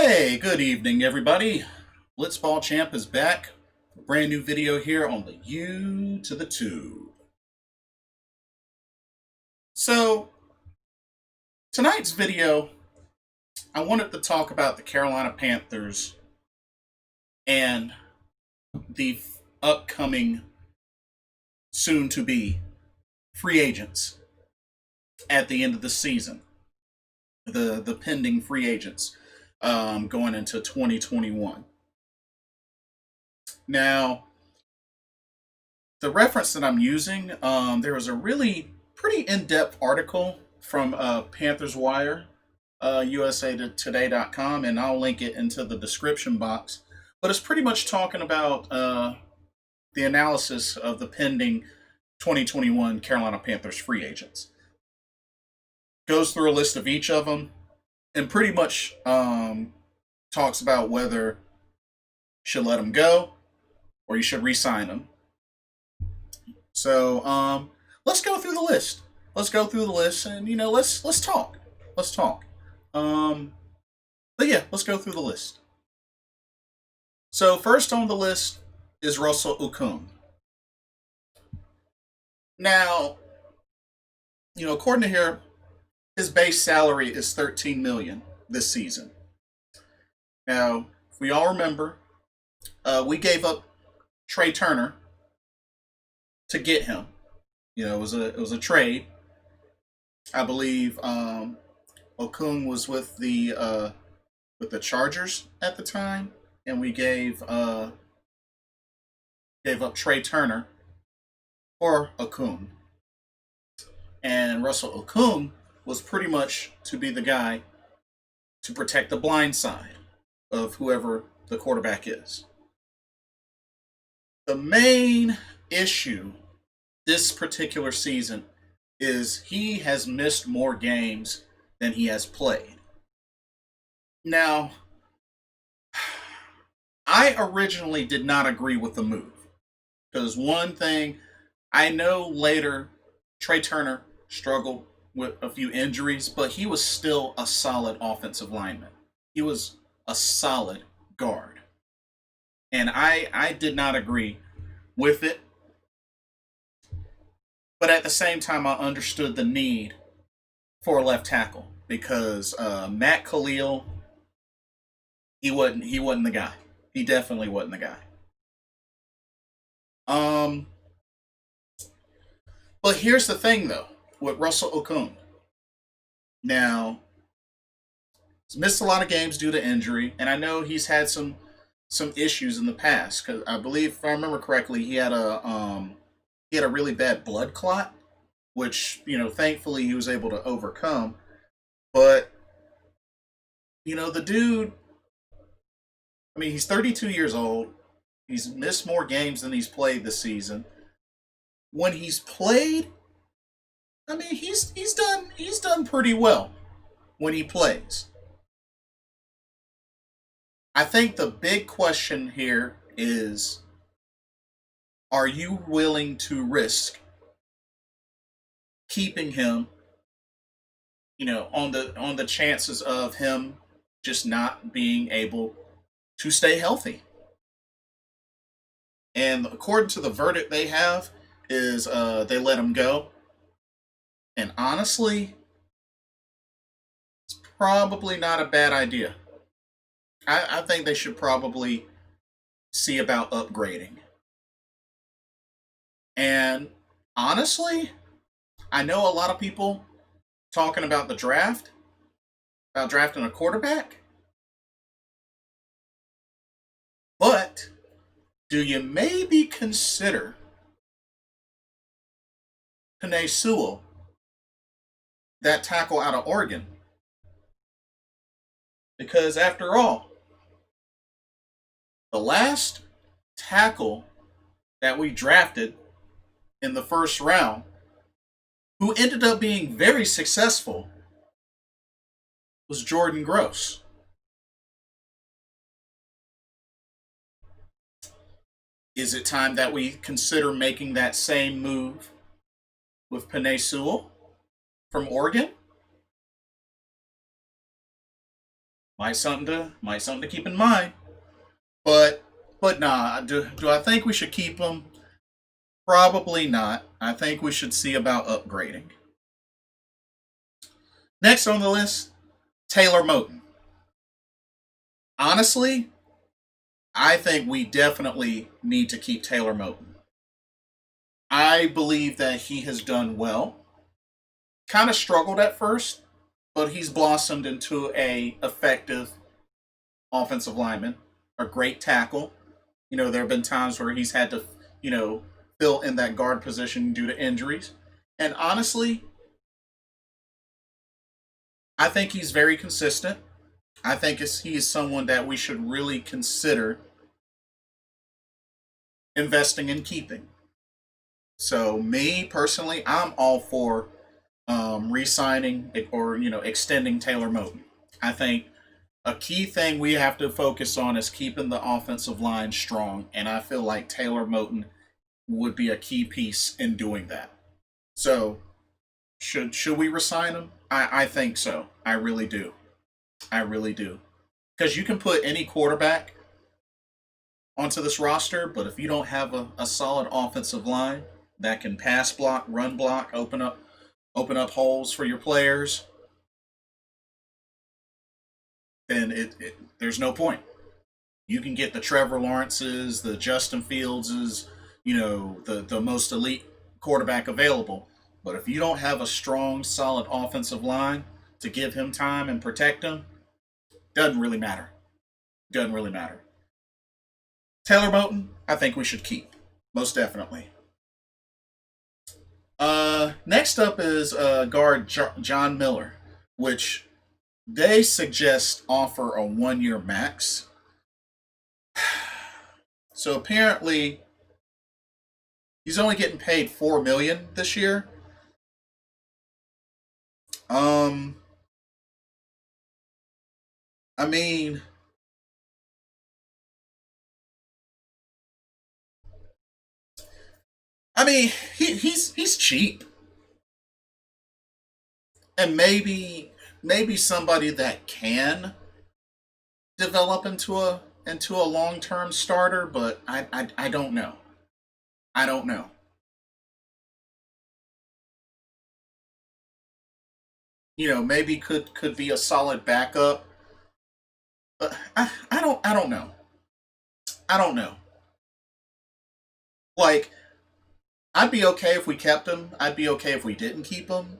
Hey, good evening, everybody. Blitzball Champ is back. A brand new video here on the U to the Tube. So, tonight's video, I wanted to talk about the Carolina Panthers and the upcoming, soon to be, free agents at the end of the season. The pending free agents going into 2021. Now, the reference that I'm using, there was a really pretty in-depth article from Panthers Wire, usatoday.com, and I'll link it into the description box. But it's pretty much talking about the analysis of the pending 2021 Carolina Panthers free agents. Goes through a list of each of them and pretty much talks about whether you should let them go or you should re-sign them. So let's go through the list. Let's go through the list, and let's talk. Let's talk. But yeah, let's go through the list. So first on the list is Russell Okung. Now, according to here, his base salary is $13 million this season. Now, if we all remember, we gave up Trey Turner to get him. It was a trade. I believe Okung was with the Chargers at the time, and we gave up Trey Turner for Okung. And Russell Okung was pretty much to be the guy to protect the blind side of whoever the quarterback is. The main issue this particular season is he has missed more games than he has played. Now, I originally did not agree with the move because one thing I know later, Trey Turner struggled with a few injuries, but he was still a solid offensive lineman. He was a solid guard. And I did not agree with it. But at the same time, I understood the need for a left tackle because Matt Khalil, he wasn't the guy. He definitely wasn't the guy. But here's the thing, though, with Russell Okung. Now, he's missed a lot of games due to injury, and I know he's had some issues in the past. Because I believe, if I remember correctly, he had a really bad blood clot, which thankfully he was able to overcome. But the dude, I mean, he's 32 years old. He's missed more games than he's played this season. When he's played, I mean, he's done pretty well when he plays. I think the big question here is, are you willing to risk keeping him, on the chances of him just not being able to stay healthy? And according to the verdict they have, is they let him go. And honestly, it's probably not a bad idea. I think they should probably see about upgrading. And honestly, I know a lot of people talking about the draft, about drafting a quarterback. But do you maybe consider Penei Sewell, that tackle out of Oregon? Because after all, the last tackle that we drafted in the first round, who ended up being very successful, was Jordan Gross. Is it time that we consider making that same move with Penei Sewell from Oregon? Might something to keep in mind. But but nah, do I think we should keep him? Probably not. I think we should see about upgrading. Next on the list, Taylor Moton. Honestly, I think we definitely need to keep Taylor Moton. I believe that he has done well. Kind of struggled at first, but he's blossomed into a effective offensive lineman, a great tackle. There have been times where he's had to, you know, fill in that guard position due to injuries. And honestly, I think he's very consistent. I think he is someone that we should really consider investing in keeping. So me personally, I'm all for re-signing or extending Taylor Moton. I think a key thing we have to focus on is keeping the offensive line strong, and I feel like Taylor Moton would be a key piece in doing that. So should we resign him? I think so. I really do. I really do. Because you can put any quarterback onto this roster, but if you don't have a solid offensive line that can pass block, run block, open up holes for your players, then there's no point. You can get the Trevor Lawrences, the Justin Fieldses, the most elite quarterback available. But if you don't have a strong, solid offensive line to give him time and protect him, doesn't really matter. Doesn't really matter. Taylor Moton, I think we should keep. Most definitely. Next up is guard John Miller, which they suggest offer a 1 year max. So apparently, he's only getting paid $4 million this year. Um, I mean, he's cheap, and maybe somebody that can develop into a long term starter, but I don't know. I don't know. Maybe could be a solid backup, but I don't know. I don't know. Like, I'd be okay if we kept him. I'd be okay if we didn't keep him.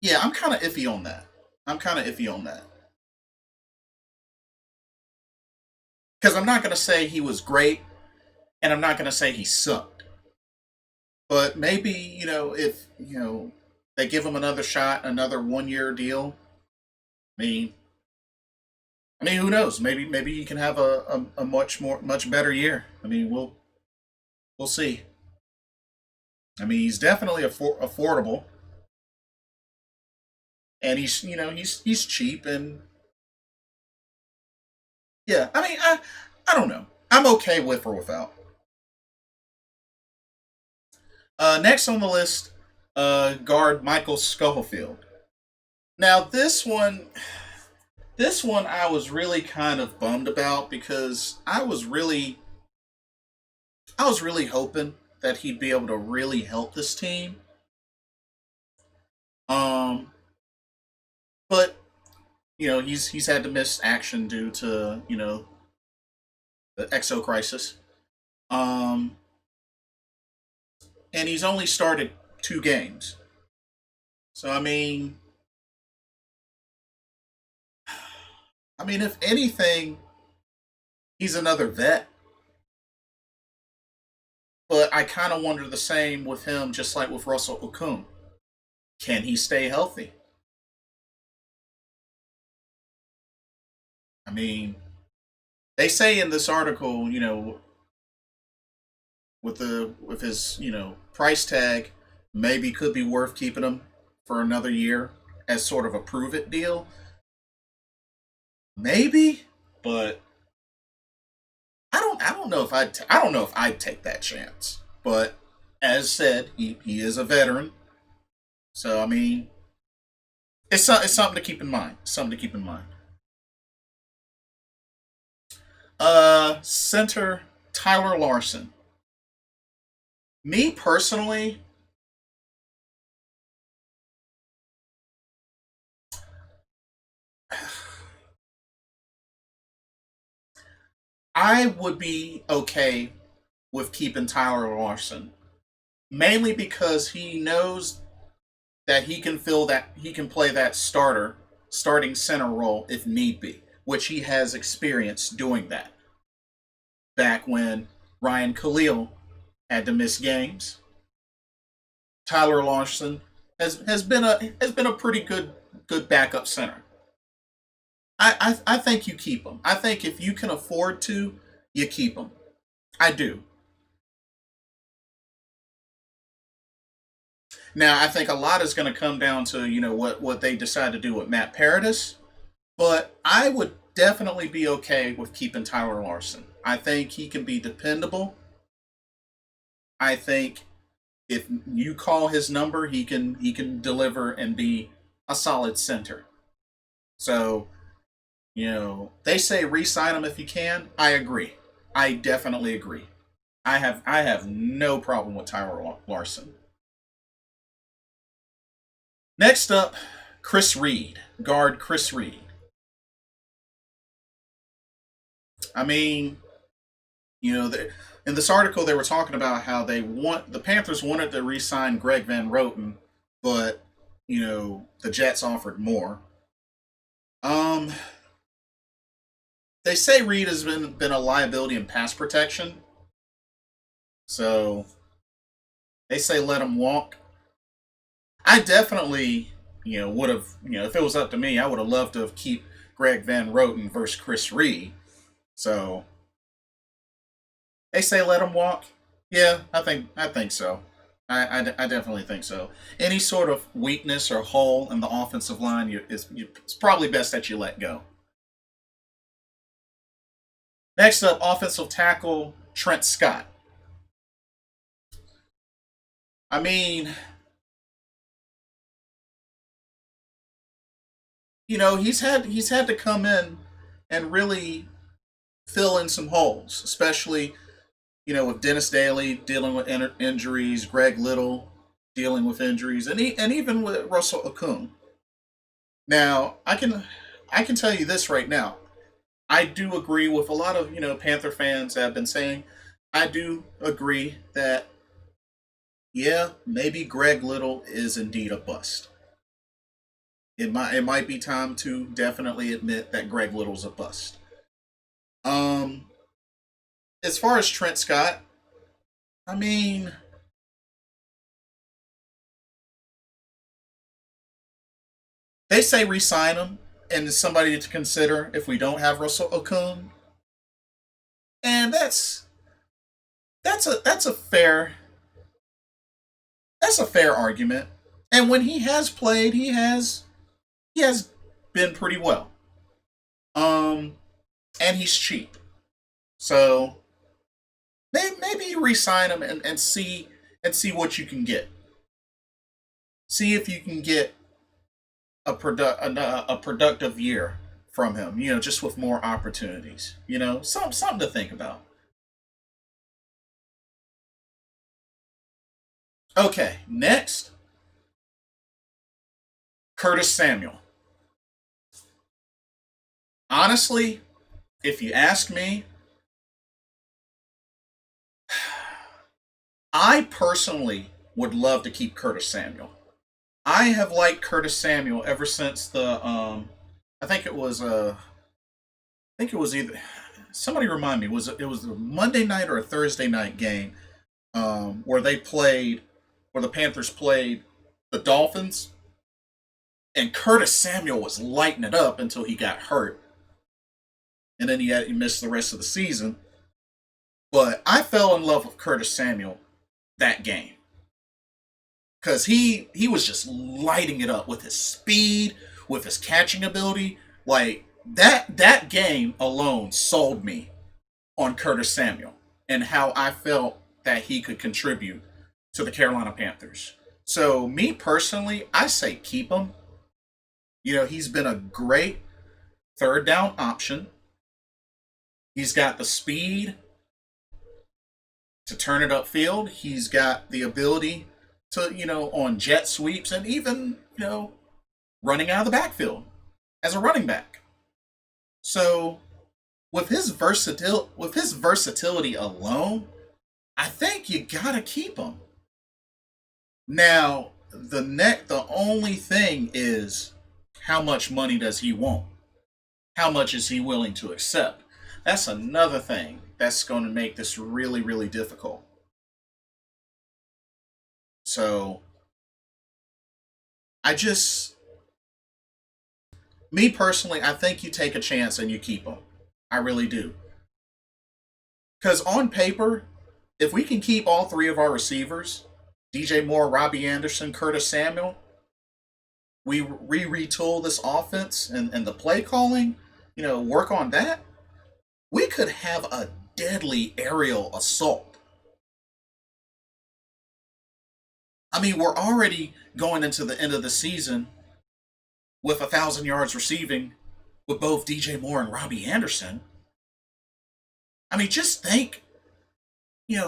Yeah, I'm kind of iffy on that. I'm kind of iffy on that because I'm not gonna say he was great, and I'm not gonna say he sucked. But maybe if they give him another shot, another 1 year deal. I mean, who knows? Maybe he can have a much better year. We'll see. He's definitely affordable, and he's cheap, and yeah. I don't know. I'm okay with or without. Next on the list, guard Michael Schofield. Now this one I was really kind of bummed about because I was really hoping that he'd be able to really help this team. Um, but he's had to miss action due to the EXO crisis. Um, and he's only started 2 games. So if anything, he's another vet. But I kind of wonder the same with him, just like with Russell Okung. Can he stay healthy? I mean, they say in this article, with his price tag, maybe could be worth keeping him for another year as sort of a prove it deal. Maybe, but I don't know if I don't know if I'd take that chance. But as said, he is a veteran, so it's something to keep in mind. Something to keep in mind. Center Tyler Larson. Me personally, I would be okay with keeping Tyler Larson, mainly because he knows that he can play that starting center role if need be, which he has experience doing that. Back when Ryan Khalil had to miss games, Tyler Larson has been a pretty good backup center. I think you keep him. I think if you can afford to, you keep him. I do. Now I think a lot is going to come down to what they decide to do with Matt Paradis, but I would definitely be okay with keeping Tyler Larson. I think he can be dependable. I think if you call his number, he can deliver and be a solid center. So they say re-sign him if you can. I agree. I definitely agree. I have no problem with Tyler Larson. Next up, Chris Reed, guard Chris Reed. I mean, in this article they were talking about how the Panthers wanted to re-sign Greg Van Roten, but the Jets offered more. Um, they say Reed has been a liability in pass protection, so they say let him walk. I definitely would have if it was up to me, I would have loved to have keep Greg Van Roten versus Chris Reed. So they say let him walk. Yeah, I think so. I definitely think so. Any sort of weakness or hole in the offensive line, it's probably best that you let go. Next up, offensive tackle Trent Scott. I mean, he's had to come in and really fill in some holes, especially with Dennis Daly dealing with injuries, Greg Little dealing with injuries, and even with Russell Okung. Now, I can tell you this right now. I do agree with a lot of Panther fans that have been saying. I do agree that yeah, maybe Greg Little is indeed a bust. It might be time to definitely admit that Greg Little's a bust. Um, as far as Trent Scott, I mean, they say re-sign him and it's somebody to consider if we don't have Russell Okung, and that's a fair argument. And when he has played, he has been pretty well. Um, and he's cheap, so maybe you re-sign him and see what you can get. See if you can get a productive year from him. Just with more opportunities. Something to think about. Okay, next, Curtis Samuel. Honestly, if you ask me, I personally would love to keep Curtis Samuel. I have liked Curtis Samuel ever since the I think it was I think it was either somebody remind me, it was a Monday night or a Thursday night game where they played where the Panthers played the Dolphins, and Curtis Samuel was lighting it up until he got hurt, and then he missed the rest of the season. But I fell in love with Curtis Samuel that game because he was just lighting it up with his speed, with his catching ability. Like that game alone sold me on Curtis Samuel and how I felt that he could contribute to the Carolina Panthers. So me personally, I say keep him. He's been a great third down option. He's got the speed to turn it upfield. He's got the ability to, on jet sweeps and even, running out of the backfield as a running back. So with his versatility alone, I think you gotta keep him. Now, the only thing is how much money does he want? How much is he willing to accept? That's another thing that's going to make this really, really difficult. So, I just, me personally, I think you take a chance and you keep him. I really do. Because on paper, if we can keep all three of our receivers, DJ Moore, Robbie Anderson, Curtis Samuel, we retool this offense and the play calling, work on that, we could have a deadly aerial assault. I mean, we're already going into the end of the season with 1,000 yards receiving with both DJ Moore and Robbie Anderson. I mean, just think,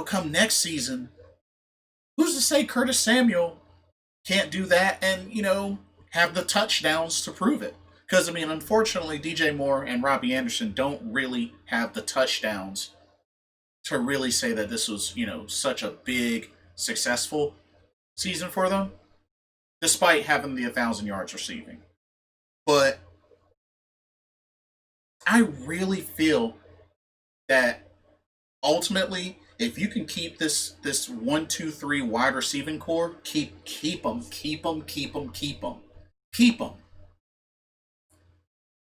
come next season, who's to say Curtis Samuel can't do that and, have the touchdowns to prove it? Because, I mean, unfortunately, DJ Moore and Robbie Anderson don't really have the touchdowns to really say that this was, such a big, successful season for them, despite having the 1,000 yards receiving. But I really feel that ultimately, if you can keep this 1, 2, 3 wide receiving core, keep them, keep them, keep them, keep them, keep them.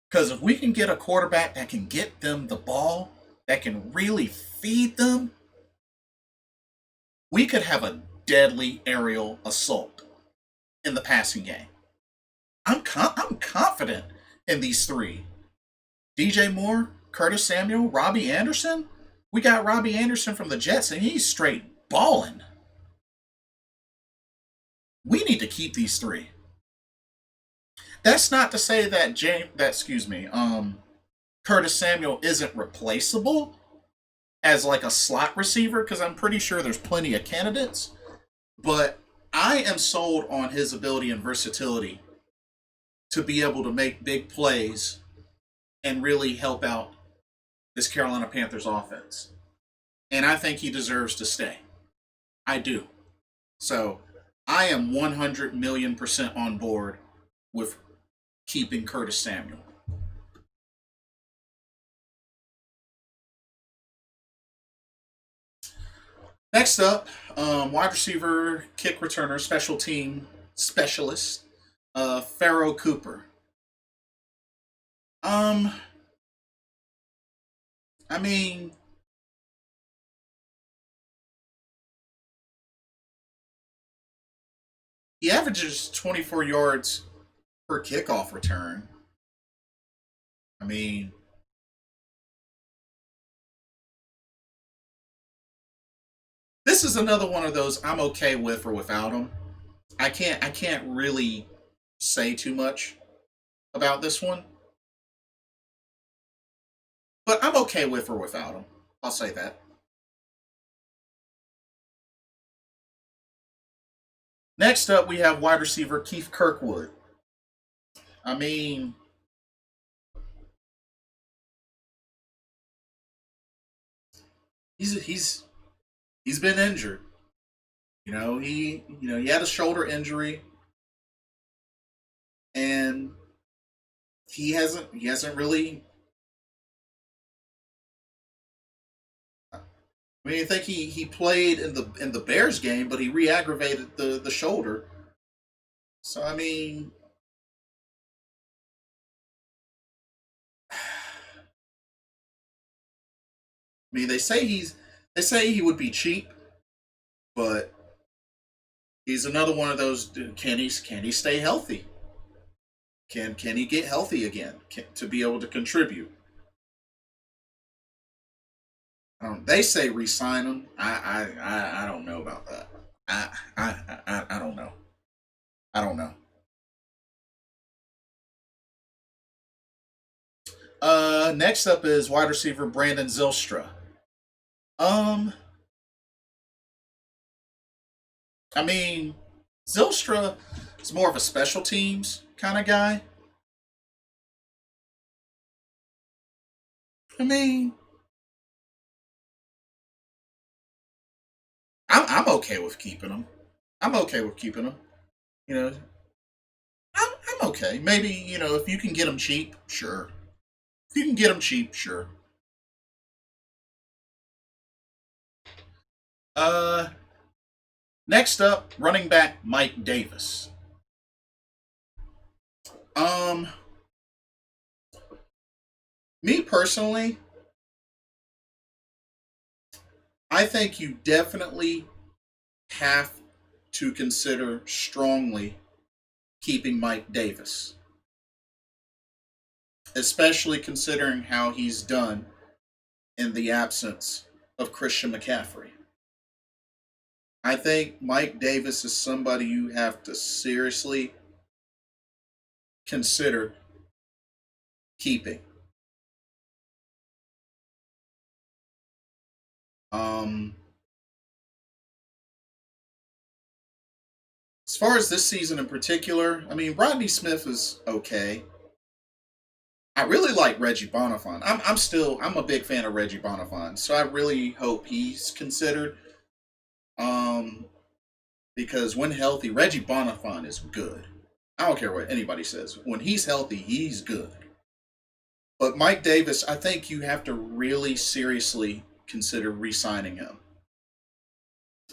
Because if we can get a quarterback that can get them the ball, that can really feed them, we could have a deadly aerial assault in the passing game. I'm confident in these three: DJ Moore, Curtis Samuel, Robbie Anderson. We got Robbie Anderson from the Jets, and he's straight balling. We need to keep these three. That's not to say that Curtis Samuel isn't replaceable as like a slot receiver, because I'm pretty sure there's plenty of candidates. But I am sold on his ability and versatility to be able to make big plays and really help out this Carolina Panthers offense. And I think he deserves to stay. I do. So I am 100 million percent on board with keeping Curtis Samuel. Next up, wide receiver, kick returner, special team specialist, Pharaoh Cooper. Um, I mean, he averages 24 yards per kickoff return. I mean, this is another one of those I'm okay with or without him. I can't really say too much about this one, but I'm okay with or without him. I'll say that. Next up, we have wide receiver Keith Kirkwood. I mean, he's been injured. He had a shoulder injury, and he hasn't really. I mean, I think he played in the Bears game, but he re-aggravated the shoulder. So I mean, they say he would be cheap, but he's another one of those. Can he stay healthy? Can he get healthy again to be able to contribute? They say re-sign him. I don't know about that. I don't know. I don't know. Next up is wide receiver Brandon Zilstra. Um, I mean, Zilstra is more of a special teams kind of guy. I mean, I'm okay with keeping him. I'm okay with keeping him. You know, I'm okay. Maybe if you can get him cheap, sure. If you can get him cheap, sure. Uh, Next up, running back Mike Davis. Um, Me personally, I think you definitely have to consider strongly keeping Mike Davis, especially considering how he's done in the absence of Christian McCaffrey. I think Mike Davis is somebody you have to seriously consider keeping. Um, as far as this season in particular, I mean, Rodney Smith is okay. I really like Reggie Bonifant. I'm a big fan of Reggie Bonifant, so I really hope he's considered. Um, because when healthy, Reggie Bonifant is good. I don't care what anybody says. When he's healthy, he's good. But Mike Davis, I think you have to really seriously consider re-signing him.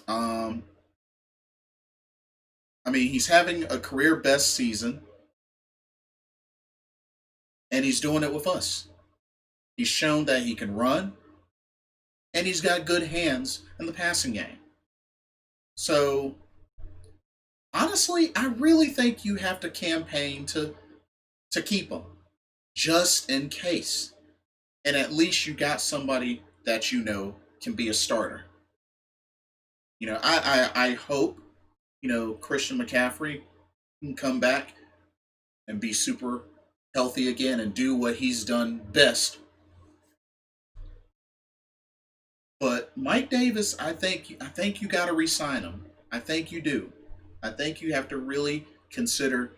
Um, I mean, he's having a career best season, and he's doing it with us. He's shown that he can run, and he's got good hands in the passing game. So honestly, I really think you have to campaign to keep him, just in case. And at least you got somebody that can be a starter. I hope Christian McCaffrey can come back and be super healthy again and do what he's done best. But Mike Davis, I think you got to re-sign him. I think you do. I think you have to really consider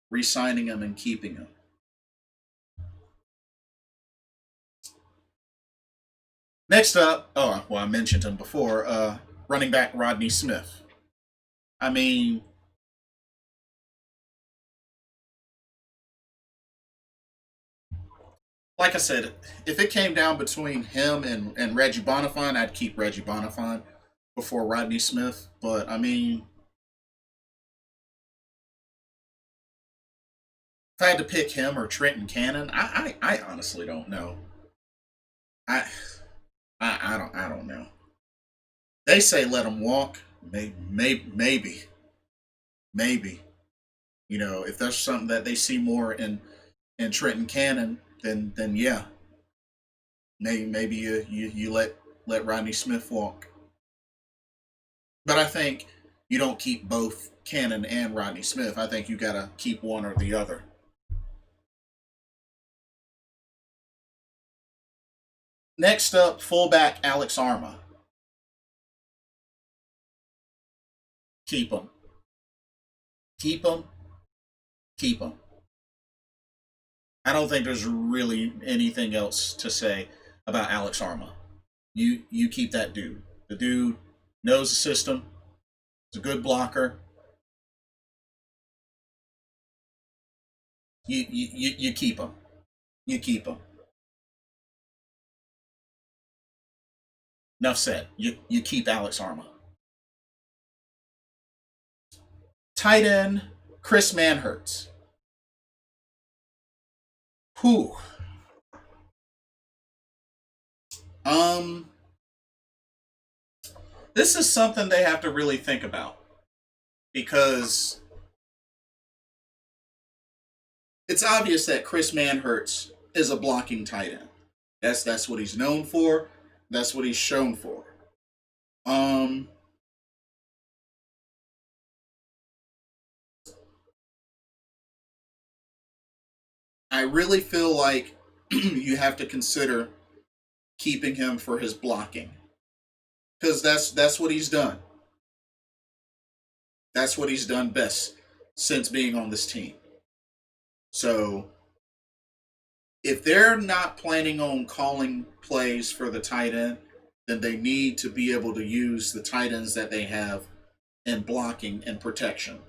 re-signing him and keeping him. Next up, oh well, I mentioned him before. Running back Rodney Smith. I mean, like I said, if it came down between him and Reggie Bonifant, I'd keep Reggie Bonifant before Rodney Smith. But I mean, if I had to pick him or Trenton Cannon, I honestly don't know. I, I don't know. They say let him walk. Maybe. If there's something that they see more in Trenton Cannon, then yeah, maybe you let Rodney Smith walk. But I think you don't keep both Cannon and Rodney Smith. I think you gotta keep one or the other. Next up, fullback Alex Arma. Keep him. Keep him. Keep him. I don't think there's really anything else to say about Alex Arma. You keep that dude. The dude knows the system. He's a good blocker. You keep him. You keep him. Enough said. You keep Alex Arma. Tight end Chris Manhertz. Whew. Um, this is something they have to really think about because it's obvious that Chris Manhertz is a blocking tight end. That's what he's known for. That's what he's shown for. Um, I really feel like you have to consider keeping him for his blocking because that's what he's done. That's what he's done best since being on this team. So if they're not planning on calling plays for the tight end, then they need to be able to use the tight ends that they have in blocking and protection.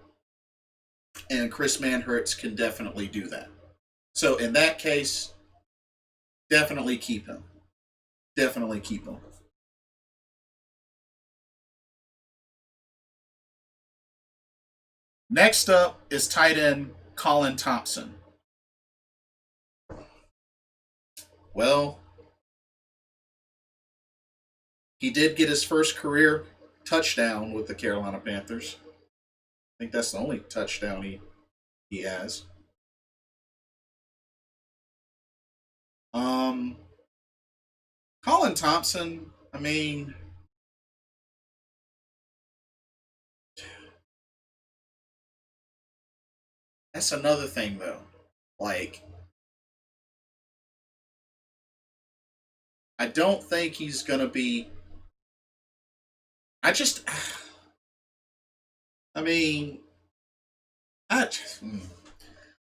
And Chris Manhertz can definitely do that. So in that case, definitely keep him. Definitely keep him. Next up is tight end Colin Thompson. Well, he did get his first career touchdown with the Carolina Panthers. I think that's the only touchdown he has. Um, Colin Thompson, I mean, that's another thing though. Like, I don't think he's gonna be. I just, I mean, I,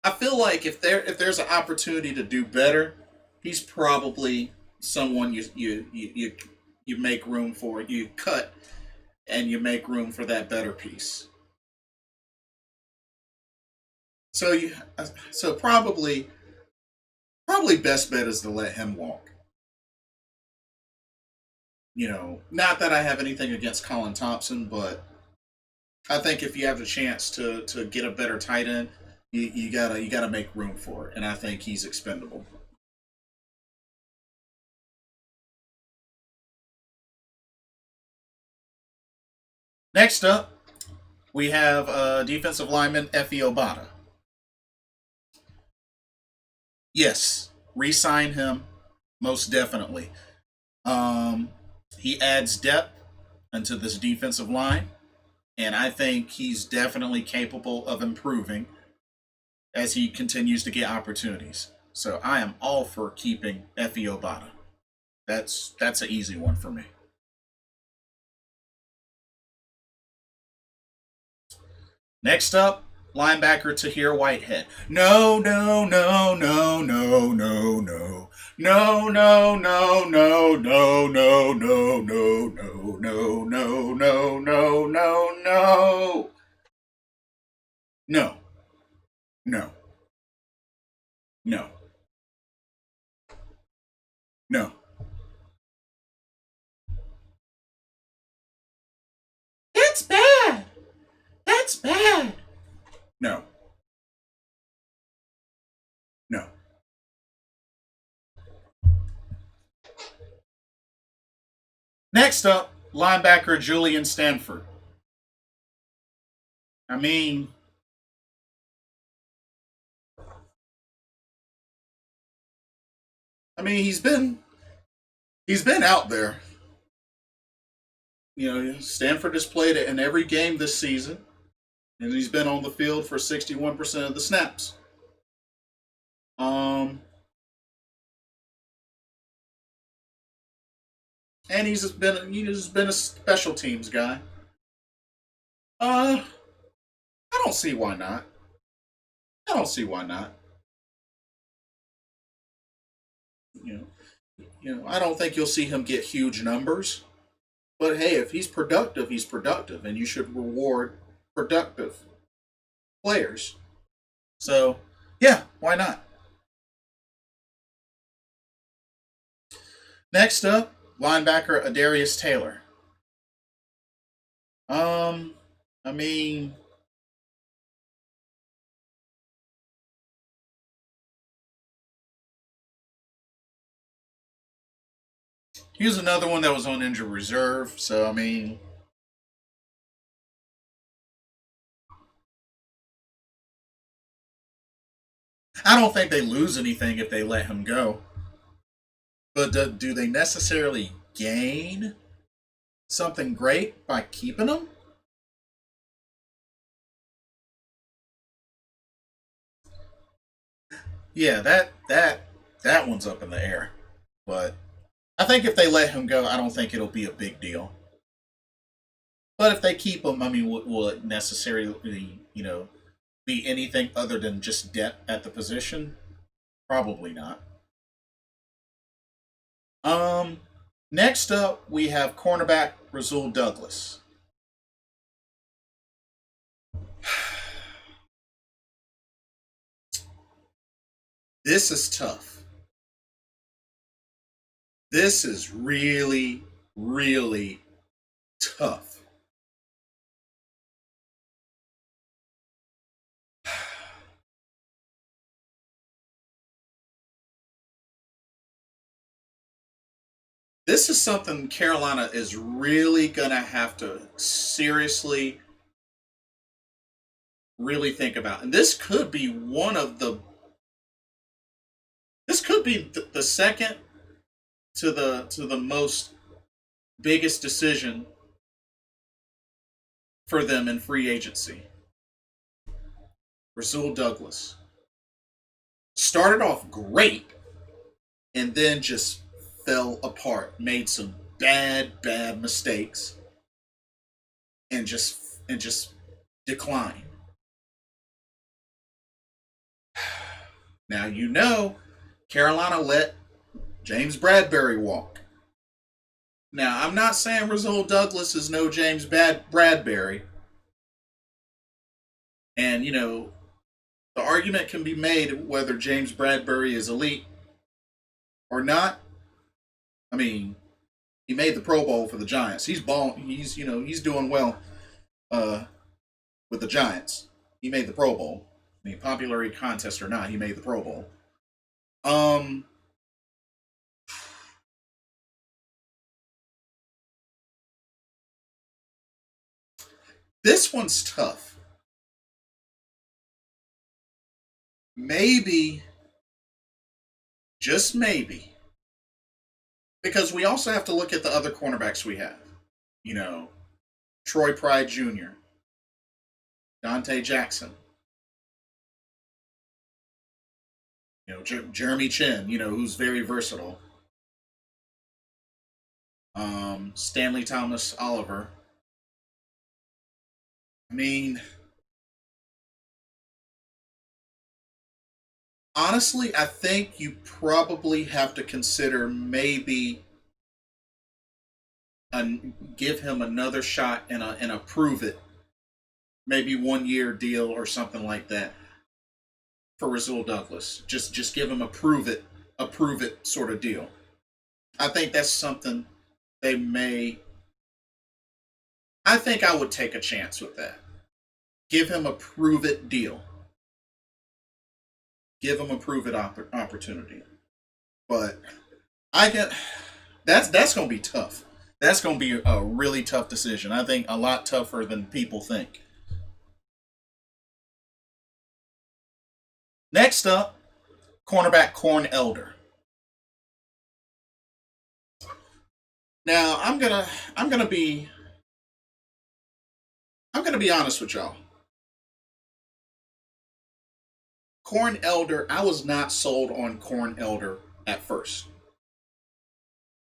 I feel like if there's an opportunity to do better, he's probably someone you make room for. You cut and you make room for that better piece. So you so probably best bet is to let him walk. Not that I have anything against Colin Thompson, but I think if you have the chance to get a better tight end, you gotta make room for it, and I think he's expendable. Next up, we have defensive lineman Effie Obata. Yes, re-sign him most definitely. Um, he adds depth into this defensive line, and I think he's definitely capable of improving as he continues to get opportunities. So I am all for keeping Effie Obata. That's an easy one for me. Next up, linebacker Tahir Whitehead. No, no, no, no, no, no, no. No, no, no, no, no, no, no, no, no, no, no, no, no, no, no. No, no, no, no. That's bad. That's bad. No, no. Next up, linebacker Julian Stanford. I mean, he's been out there. Stanford has played it in every game this season, and he's been on the field for 61% of the snaps. Um, and he's been a special teams guy. Uh, I don't see why not. I don't see why not. You know, I don't think you'll see him get huge numbers. But hey, if he's productive, and you should reward productive players. So, yeah, why not? Next up, linebacker Adarius Taylor. Um, I mean, he was another one that was on injured reserve. So, I mean, I don't think they lose anything if they let him go. But do they necessarily gain something great by keeping him? Yeah, that That one's up in the air. But I think if they let him go, I don't think it'll be a big deal. But if they keep him, I mean, will it necessarily, be anything other than just depth at the position? Probably not. Um, Next up, we have cornerback Rasul Douglas. This is tough. This is really, really tough. This is something Carolina is really going to have to seriously, really think about. And this could be this could be the second to the most biggest decision for them in free agency. Rasul Douglas started off great and then just fell apart, made some bad mistakes, and just declined. Now Carolina let James Bradbury walk. Now I'm not saying Rasul Douglas is no James Bradbury, and the argument can be made whether James Bradbury is elite or not. I mean, he made the Pro Bowl for the Giants. He's ball. He's doing well with the Giants. He made the Pro Bowl. I mean, popularity contest or not, he made the Pro Bowl. Um, this one's tough. Maybe, just maybe, because we also have to look at the other cornerbacks we have. You know, Troy Pride Jr., Dante Jackson, Jeremy Chin, who's very versatile. Stanley Thomas Oliver. I mean, honestly, I think you probably have to consider maybe give him another shot and a prove it, maybe 1 year deal or something like that for Rasul Douglas. Just give him a prove it sort of deal. I think that's something they may. I think I would take a chance with that. Give him a prove it deal. Give him a prove it opportunity. But I can. That's going to be tough. That's going to be a really tough decision. I think a lot tougher than people think. Next up, cornerback Corn Elder. Now I'm gonna be honest with y'all. Corn Elder, I was not sold on Corn Elder at first.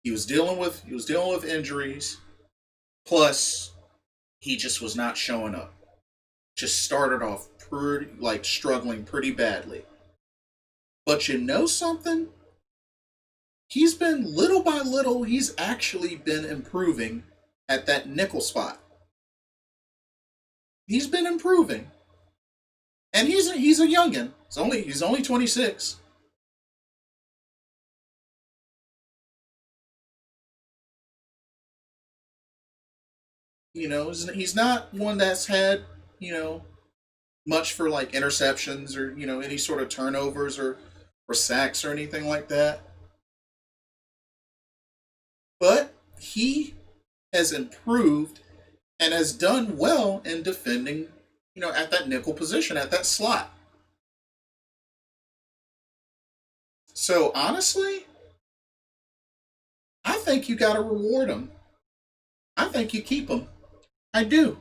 He was dealing with injuries. Plus, he just was not showing up. Just started off pretty like struggling pretty badly. But you know something? He's been little by little, he's actually been improving at that nickel spot. He's been improving. And he's a youngin. He's only 26. He's not one that's had, you know, much for like interceptions or, any sort of turnovers or sacks or anything like that. But he has improved and has done well in defending, at that nickel position, at that slot. So honestly, I think you got to reward him. I think you keep him. I do.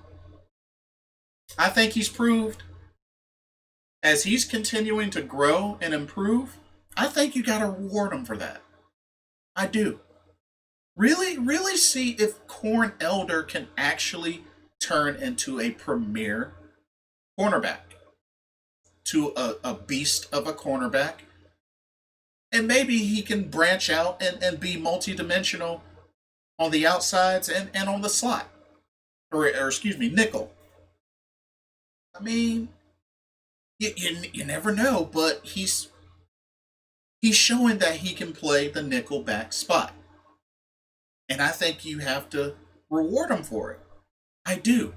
I think he's proved as he's continuing to grow and improve. I think you got to reward him for that. I do. Really, really see if Corn Elder can actually turn into a premier cornerback, to a beast of a cornerback. And maybe he can branch out and be multidimensional on the outsides and on the slot. Or excuse me, nickel. I mean, you never know, but he's showing that he can play the nickel back spot. And I think you have to reward him for it. I do.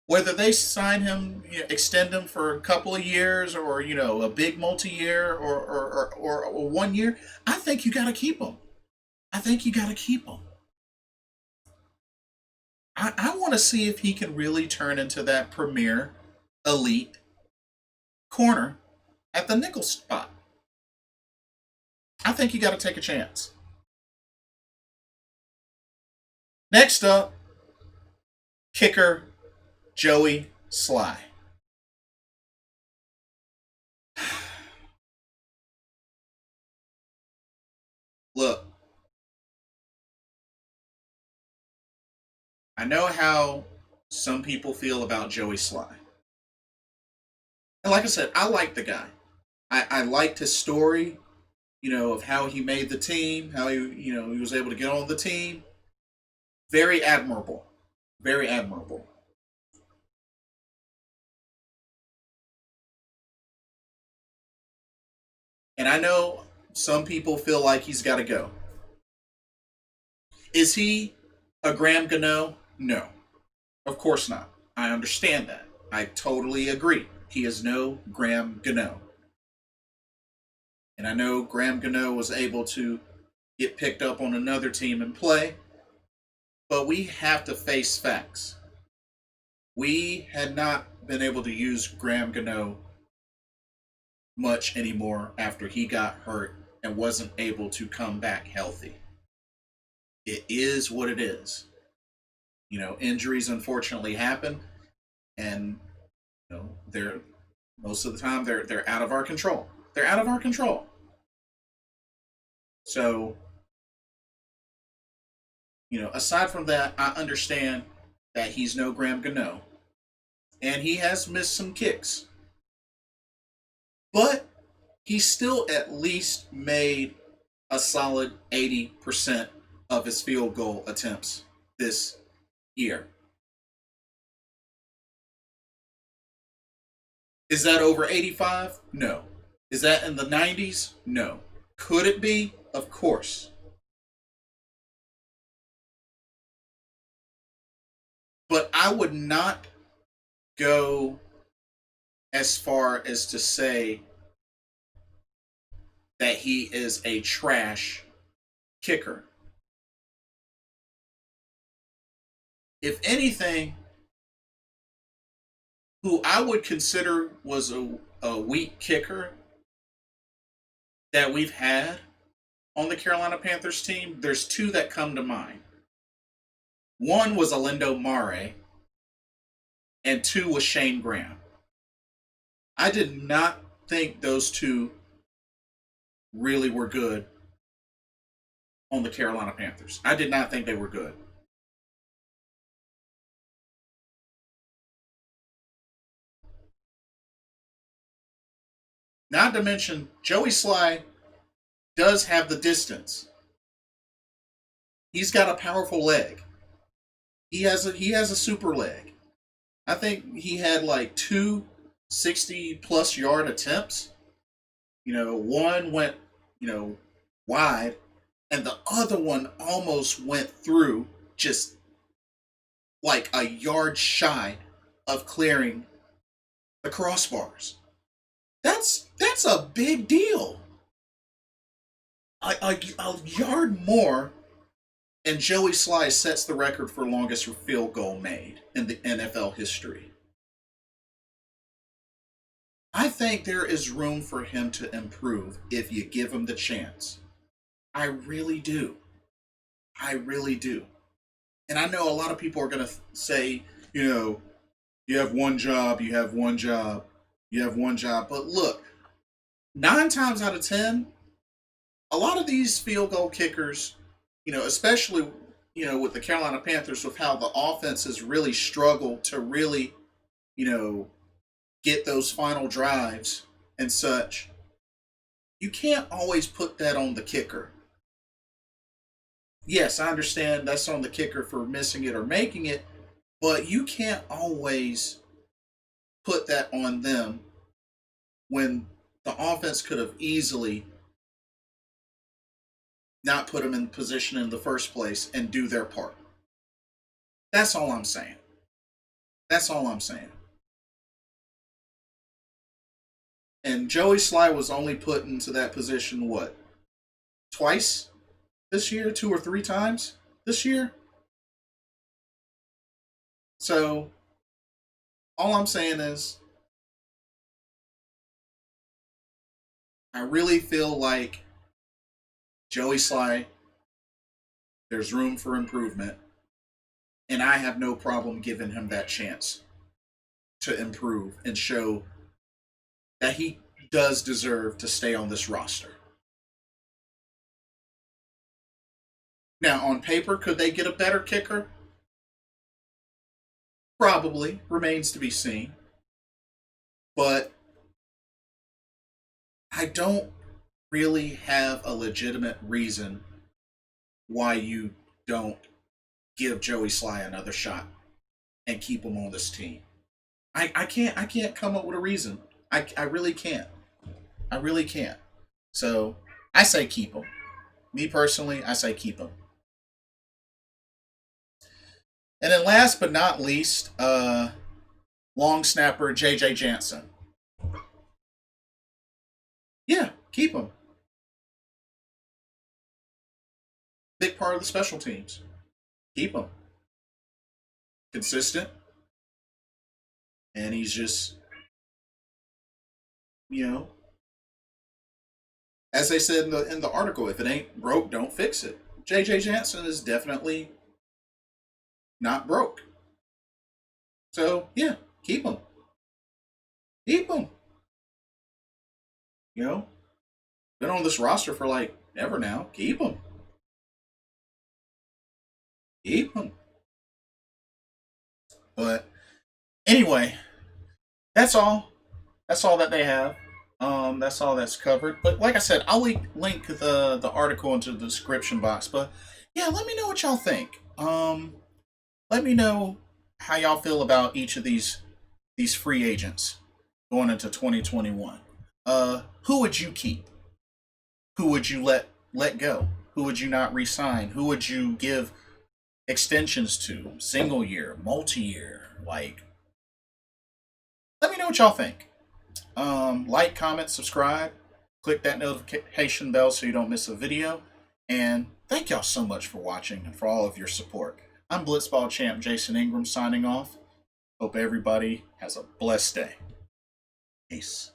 Whether they sign him, extend him for a couple of years, or a big multi-year, or 1 year, I think you got to keep him. I think you got to keep him. I want to see if he can really turn into that premier elite corner at the nickel spot. I think you got to take a chance. Next up, kicker Joey Sly. Look, I know how some people feel about Joey Sly. And like I said, I like the guy. I liked his story, of how he made the team, how he was able to get on the team. Very admirable. Very admirable. And I know some people feel like he's got to go. Is he a Graham Gano? No, of course not. I understand that. I totally agree. He is no Graham Gano. And I know Graham Gano was able to get picked up on another team and play, but we have to face facts. We had not been able to use Graham Gano much anymore after he got hurt and wasn't able to come back healthy. It is what it is. Injuries unfortunately happen, and they're most of the time they're out of our control. They're out of our control. So, aside from that, I understand that he's no Graham Gano, and he has missed some kicks, but he still at least made a solid 80% of his field goal attempts this year. Is that over 85? No. Is that in the 90s? No. Could it be? Of course. But I would not go as far as to say that he is a trash kicker. If anything, who I would consider was a weak kicker that we've had on the Carolina Panthers team, there's two that come to mind. One was Alindo Mare, and two was Shane Graham. I did not think those two really were good on the Carolina Panthers. I did not think they were good. Not to mention, Joey Sly does have the distance. He's got a powerful leg. He has a super leg. I think he had like two 60 plus yard attempts. One went, wide, and the other one almost went through, just like a yard shy of clearing the crossbars. That's a big deal. A yard more, and Joey Sly sets the record for longest field goal made in the NFL history. I think there is room for him to improve if you give him the chance. I really do. I really do. And I know a lot of people are going to say, you have one job, you have one job, you have one job. But look, Nine times out of 10, a lot of these field goal kickers, especially, with the Carolina Panthers, with how the offenses really struggle to really, you know, get those final drives and such, you can't always put that on the kicker. Yes, I understand that's on the kicker for missing it or making it, but you can't always put that on them when the offense could have easily not put them in position in the first place and do their part. That's all I'm saying. That's all I'm saying. And Joey Sly was only put into that position, what, twice this year? Two or three times this year? So, all I'm saying is, I really feel like Joey Sly, there's room for improvement. And I have no problem giving him that chance to improve and show that he does deserve to stay on this roster. Now, on paper, could they get a better kicker? Probably. Remains to be seen. But I don't really have a legitimate reason why you don't give Joey Sly another shot and keep him on this team. I can't come up with a reason. I really can't. I really can't. So I say keep him. Me personally, I say keep him. And then last but not least, long snapper JJ Jansen. Yeah, keep him. Big part of the special teams. Keep him. Consistent. And he's just, you know, as they said in the article, if it ain't broke, don't fix it. JJ Jansen is definitely not broke. So yeah, keep him. Keep him. You know, been on this roster for like ever now. Keep him. Keep him. But anyway, that's all. That's all that they have. That's all that's covered. But like I said, I'll link the article into the description box. But yeah, let me know what y'all think. Let me know how y'all feel about each of these free agents going into 2021. Who would you keep? Who would you let go? Who would you not re-sign? Who would you give extensions to? Single year, multi-year? Like, let me know what y'all think. Like, comment, subscribe, click that notification bell so you don't miss a video. And thank y'all so much for watching and for all of your support. I'm Blitzball Champ Jason Ingram signing off. Hope everybody has a blessed day. Peace.